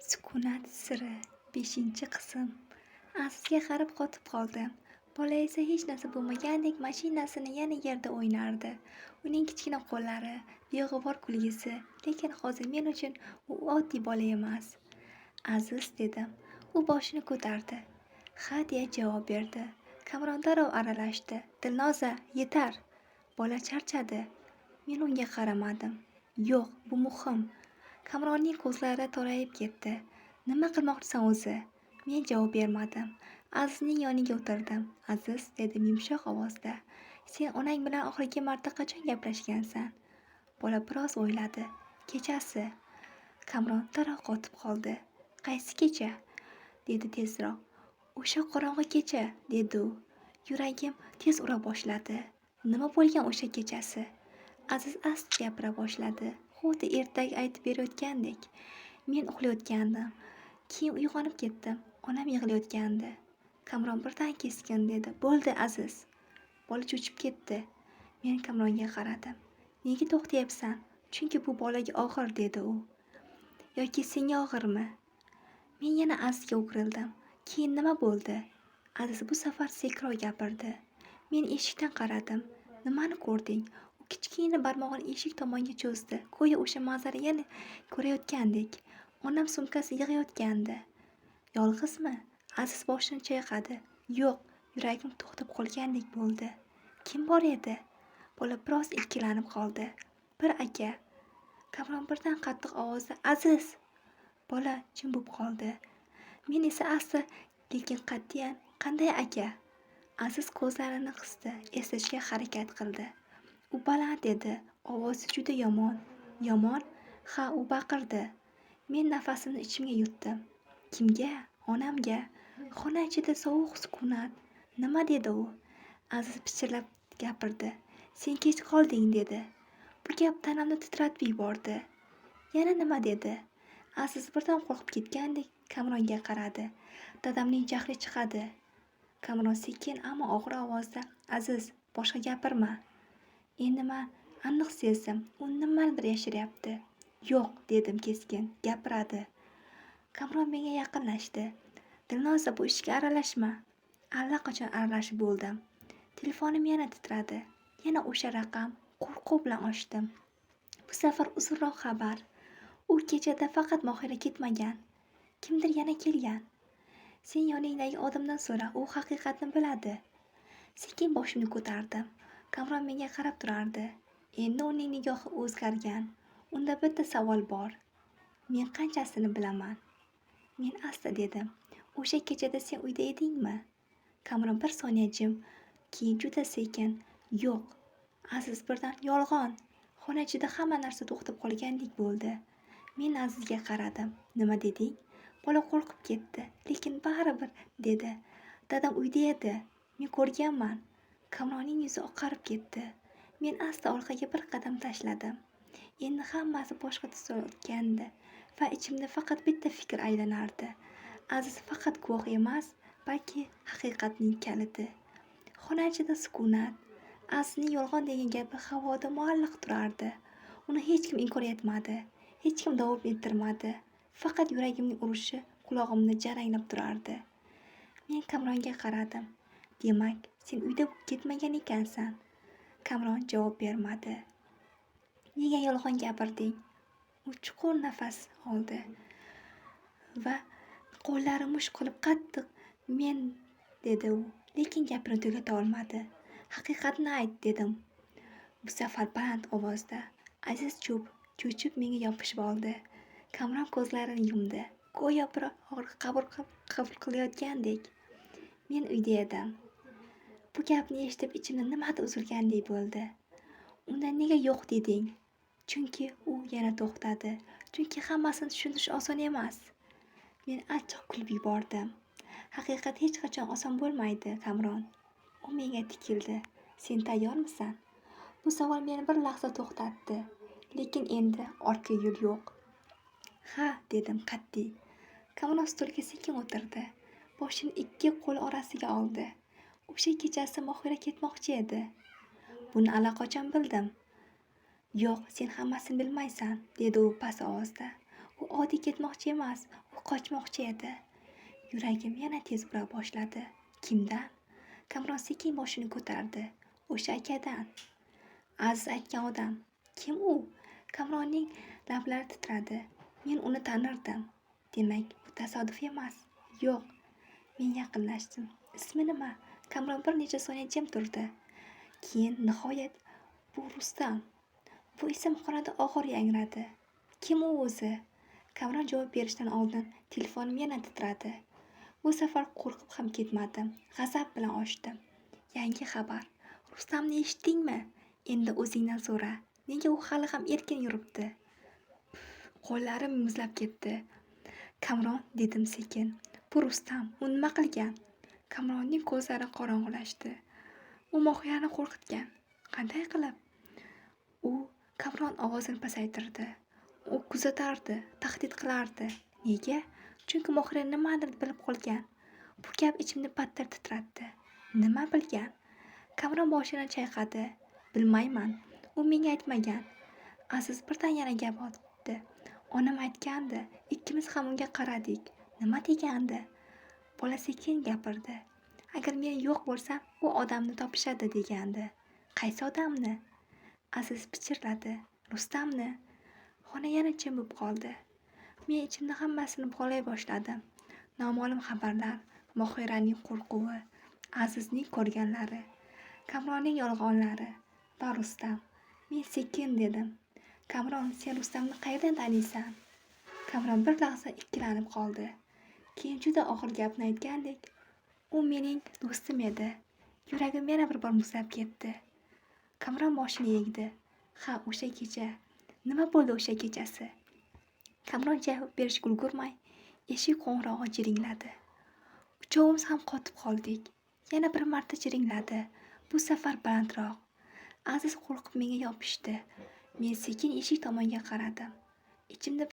Sukunat siri 5-qism. Azizga qarab qotib qoldim. Bola esa hech narsa bo'lmagandek mashinasini yana yerda o'ynardi. Uning kichkina qo'llari, beg'ubor kulgisi, lekin hozir men uchun u oddiy bola emas. Aziz dedim. U boshini ko'tardi. Ha deya javob berdi. Kamron darrov aralashdi. Dilnoza, yetar. Bola charchadi. Men unga qaramadim. Yo'q, bu muhim. Kamronning ko'zlari torayib ketdi. Nima qilmoqchisan o'zi? Men javob bermadim. Azizning yoniga o'tirdim. Aziz, dedim yumshoq ovozda. Sen onang bilan oxirgi marta qachon gaplashgansan? Bola biroz o'yladi. Kechasi. Kamron darrov qotib qoldi. Qaysi kecha? Dedi tezroq. O'sha qorong'i kecha, dedi u. Yuragim tez ura boshladi. Nima bo'lgan o'sha kechasi? Aziz asta gapira boshladi. Xuddi ertak aytib berayotgandek. Men uxlayotgandim. Keyin uyg'onib ketdim. Onam yig'layotgandi. Kamron birdan keskin dedi. Bo'ldi, Aziz. Bola cho'chib ketdi. Men Kamronga qaradim. Nega to'xtayapsan? Chunki bu bolaga og'ir, dedi u. Yoki senga og'irmi? Men yana Azizga o'girildim. Keyin nima bo'ldi? Aziz bu safar sekinroq gapirdi. Men eshikdan qaradim. Nimani ko'rding? U kichkina barmog'ini eshik tomonga cho'zdi. Go'yo o'sha manzara yana ko'rayotgandek. Onam sumkasi yig'ayotgandi. Yolg'izmi? Aziz boshini chayqadi. Yo'q, yuragim to'xtab qolgandek bo'ldi. Kim bor edi? Bola biroz ikkilanib qoldi. Bir aka. Kamron birdan qattiq ovozda Aziz! Bola jim bo'lib qoldi. Men esa asta, lekin qat'iyan qanday aka? Aziz ko'zlarini qisdi, eslashga harakat qildi. U baland edi, ovozi juda yomon. Yomon? Ha, u baqirdi. Men nafasimni ichimga yutdim. Kimga? Onamga. Xona ichida sovuq sukunat. Nima dedi u? Aziz pichirlab gapirdi. Sen kech qolding, dedi. Bu gap tanamni titratib yubordi. Yana nima dedi? Aziz birdan qo'rqib ketgandek Kamronga qaradi. Dadamning jahli chiqadi. Kamron sekin ammo og'ir ovozda Aziz, boshqa gapirma. Endi men aniq sezdim, u nimanidir yashiryapti. Yo'q, dedim keskin, gapiradi. Kamron menga yaqinlashdi. Dilnoza, bu ishga aralashma. Allaqachon aralashib bo'ldim. Telefonim yana titradi. Yana o'sha raqam, qo'rquv bilan ochdim. Bu safar uzunroq xabar. U kechada faqat Mohira ketmagan. Kimdir yana kelgan. Sen yoningdagi odamdan so'ra, u haqiqatni biladi. Sekin boshimni ko'tardim. Kamron menga qarab turardi. Endi uning nigohi o'zgargan. Unda bitta savol bor. Men qanchasini bilaman? Men asta dedim. O'sha kechada sen uyda edingmi? Kamron bir soniya jim, keyin juda sekin. Yo'q. Aziz birdan yolg'on. Xona ichida hamma narsa to'xtab qolgandek bo'ldi. Men Azizga qaradim. Nima deding? Bola qo'rqib ketdi, lekin baribir dedi. Dadam uyda edi. Men ko'rganman. Kamronning yuzi oqarib ketdi. Men asta orqaga bir qadam tashladim. Endi hammasi boshqa tus olgandi va ichimda faqat bitta fikr aylanardi. Aziz faqat guvoh emas, balki haqiqatning kaliti. Xona ichida sukunat. Azizning yolg'on degan gapi havoda muallaq turardi. Uni hech kim inkor etmadi. Hech kim davom ettirmadi. Faqat yuragimning urishi qulog'imda jaranglab turardi. Men Kamronga qaradim. Demak, sen uyda ketmagan ekansan. Kamron javob bermadi. Nega yolg'on gapirding? U chuqur nafas oldi va qo'llari mush qilib qattiq men dedi u, lekin gapini tugata olmadi. Haqiqatni ayt, dedim. Bu safar baland ovozda. Aziz cho'chib menga yopishib oldi. Kamron ko'zlarini yumdi. Go'yo bir og'riq qabul qilayotgandek. Men uyda edim. Bu gapni eshitib ichimda nimadir uzilgandek bo'ldi. Unda nega yo'q deding? Chunki u yana to'xtadi. Chunki hammasini tushunish oson emas. Men achchiq kulib yubordim. Haqiqat hech qachon oson bo'lmaydi, Kamron. U menga tikildi. Sen tayyormisan? Bu savol meni bir lahza to'xtatdi. Lekin endi ortga yo'l yo'q. Ha, dedim qat'iy. Kamron stulga sekin o'tirdi. Boshini ikki qo'l orasiga oldi. O'sha kechasi Mohira ketmoqchi edi. Buni allaqachon bildim. Yo'q, sen hammasini bilmaysan, dedi u past ovozda. U oddiy ketmoqchi emas, u qochmoqchi edi. Yuragim yana tez ura boshladi. Kimdan? Kamron sekin boshini ko'tardi. O'sha akadan. Aziz aytgan odam. Kim u? Kamronning lablari titradi. Men uni tanirdim. Demak, bu tasodif emas. Yo'q. Men yaqinlashdim. Ismi nima? Kamron bir necha soniya jim turdi. Keyin nihoyat bu Rustam. Bu ism xonada og'ir yangradi. Kim u o'zi? Kamron javob berishdan oldin telefonim yana titradi. Bu safar qo'rqib ham ketmadim. G'azab bilan ochdim. Yangi xabar. Rustamni eshitdingmi? Endi o'zingdan so'ra. Nega u hali ham erkin yuribdi? Qo'llarim muzlab ketdi. Kamron, dedim sekin. Bu Rustam, u nima qilgan? Kamronning ko'zlari qorong'ulashdi. U Mohirani qo'rqitgan. Qanday qilib? Kamron ovozini pasaytirdi. U kuzatardi, tahdid qilardi. Nega? Chunki Mohira nimadir bilib qolgan. Bu gap ichimni battar titratdi. Nima bilgan? Kamron boshini chayqadi. Bilmayman. U menga aytmagan. Aziz birdan yana gap otdi. Onam aytgandi. Ikkimiz ham unga qaradik. Nima degandi? Bola sekin gapirdi. Agar men yo'q bo'lsam, u odamni topishadi degandi. Qaysi odamni? Aziz pichirladi. Rustamni. Xona yana jim bo'lib qoldi. Men ichimda hammasini bog'lay boshladim. Noma'lum xabarlar, Mohiraning qo'rquvi, Azizning ko'rganlari, Kamronning yolg'onlari va Rustam. Men sekin dedim. Kamron, sen Rustamni qayerdan taniysan? Kamron bir lahza ikkilanib qoldi. Keyin juda og'ir gapni aytgandek, u mening do'stim edi. Yuragim yana bir bor muzlab ketdi. Kamron boshini egdi. Ha, o'sha kecha. Nima bo'ldi o'sha kechasi? Kamron javob berishga ulgurmay, eshik qo'ng'irog'i jiringladi. Uchovimiz ham qotib qoldik. Yana bir marta jiringladi. Bu safar balandroq. Aziz qo'rqib menga yopishdi. Men sekin eshik tomonga qaradim. Ichimda